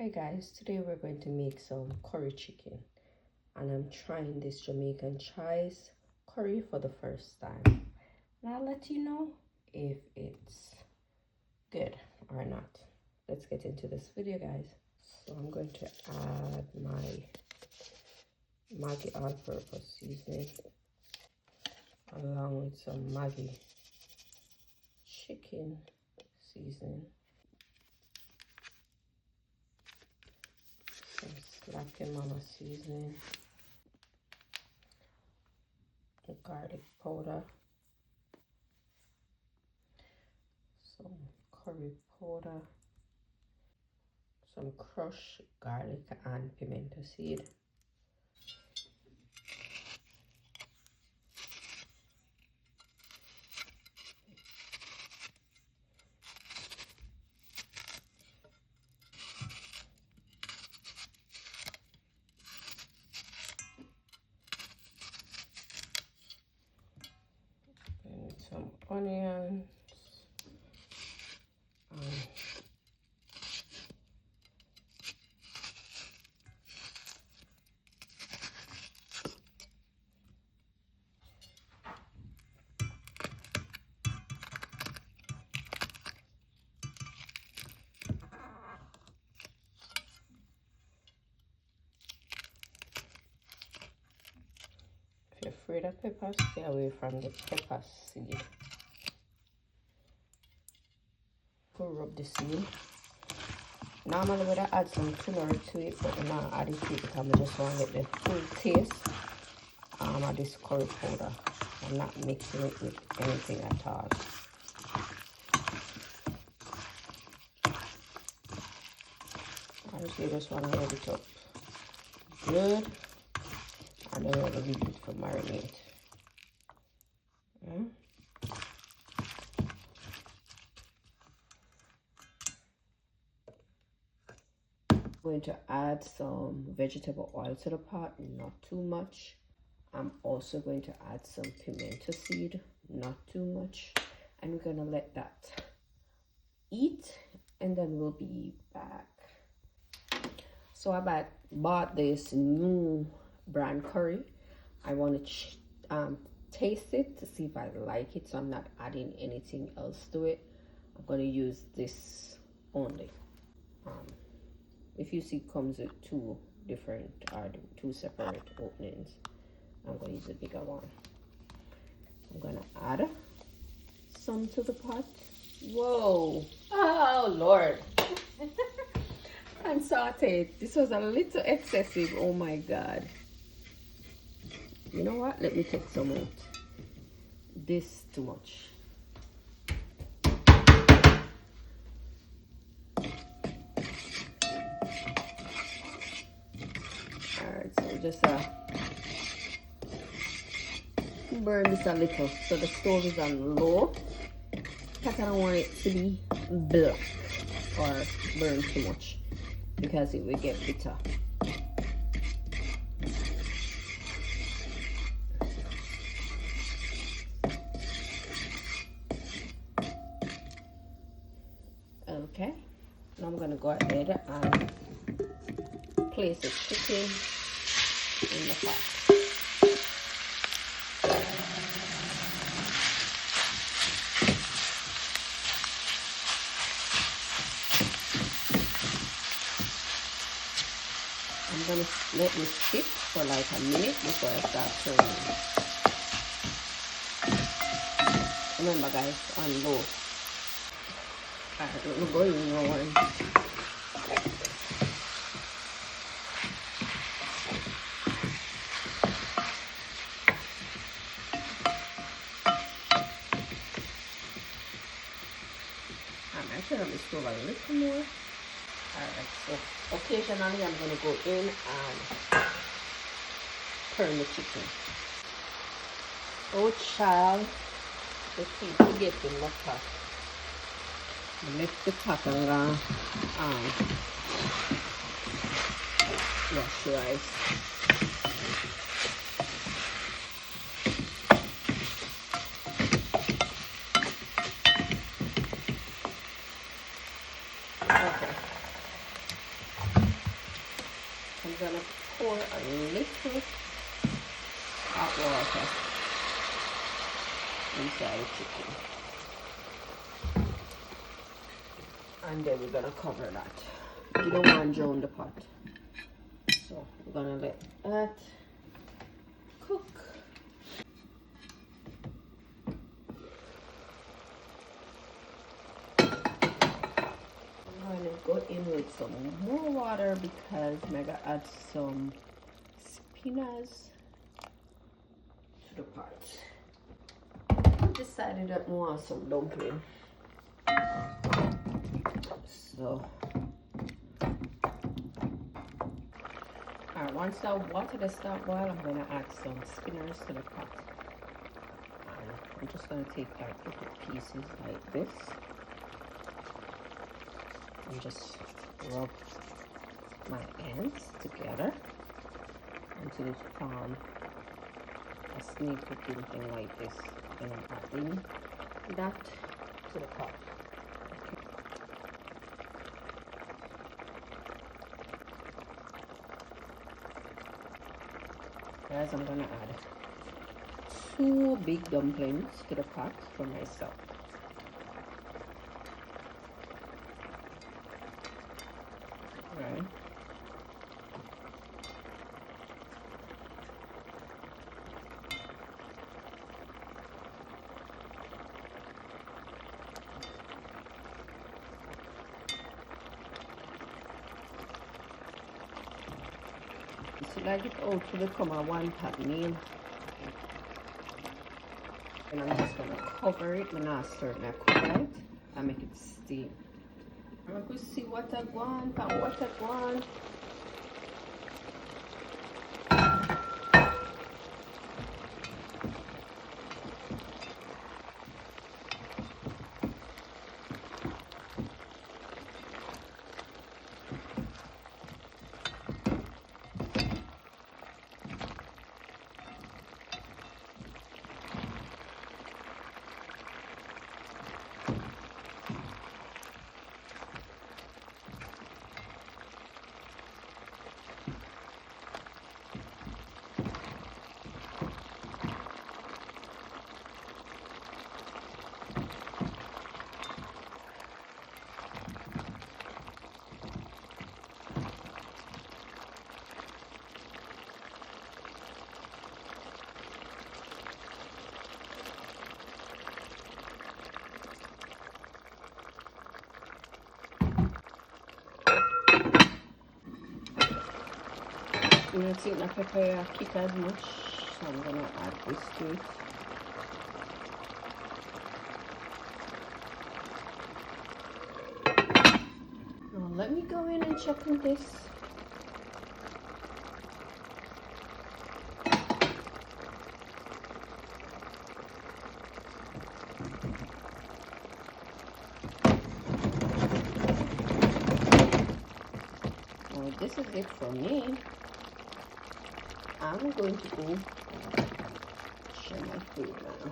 Hi guys, today we're going to make some curry chicken and I'm trying this Jamaican chives curry for the first time and I'll let you know if it's good or not. Let's get into this video guys. So I'm going to add my Maggi all-purpose seasoning along with some Maggi chicken seasoning, some Slapping Mama seasoning, garlic powder, some curry powder, some crushed garlic and pimento seed, and some onions, if you're afraid of peppers, stay away from the pepper seed. To rub this in. Normally would I add some turmeric to it, but I'm not adding to it because I just want to get the full taste of this curry powder. I'm not mixing it with anything at all. I just want to hold it up good, and then we're going to leave it for marinate. Going to add some vegetable oil to the pot, not too much. I'm also going to add some pimento seed, not too much, and we're going to let that eat and then we'll be back. So I bought this new brand curry. I want to taste it to see if I like it, so I'm not adding anything else to it. I'm going to use this only. If you see, it comes with two separate openings. I'm going to use a bigger one. I'm going to add some to the pot. Whoa! Oh Lord! And saute it. This was a little excessive. Oh my God! You know what? Let me take some out. This too much. Alright, so just burn this a little. So the stove is on low because I don't want it to be black or burn too much because it will get bitter. Okay, now I'm going to go ahead and place the chicken in the pot. I'm going to let this sit for like a minute before I start turning. Remember guys, on low. Alright, we're going on. I turn on the stove a little more. Alright, so occasionally I'm going to go in and turn the chicken. Oh child, the people get in the pot. Let the pot and wash rice. Okay. we're gonna pour a little hot water inside the chicken. And then we're gonna cover that. You don't want to drown the pot. So we're gonna let that cook. I'm gonna go in with some more water because I'm gonna add some spinach to the pot. I decided that I want some dumpling. So, alright, once that water starts boiling, I'm gonna add some spinach to the pot. And I'm just gonna take like little pieces like this and just rub my hands together until it forms a snake looking thing like this. And I'm adding that to the pot. Guys, I'm gonna add 2 big dumplings to the pot for myself. Right. So like it out to become a one-pot meal. And I'm just gonna cover it when I start my cook it and make it steam. I'm going to see what I want and what I want. I don't think my pepper kick as much, so I'm gonna add this to it. Now let me go in and check on this. Well, this is it for me. I'm going to go share my food now.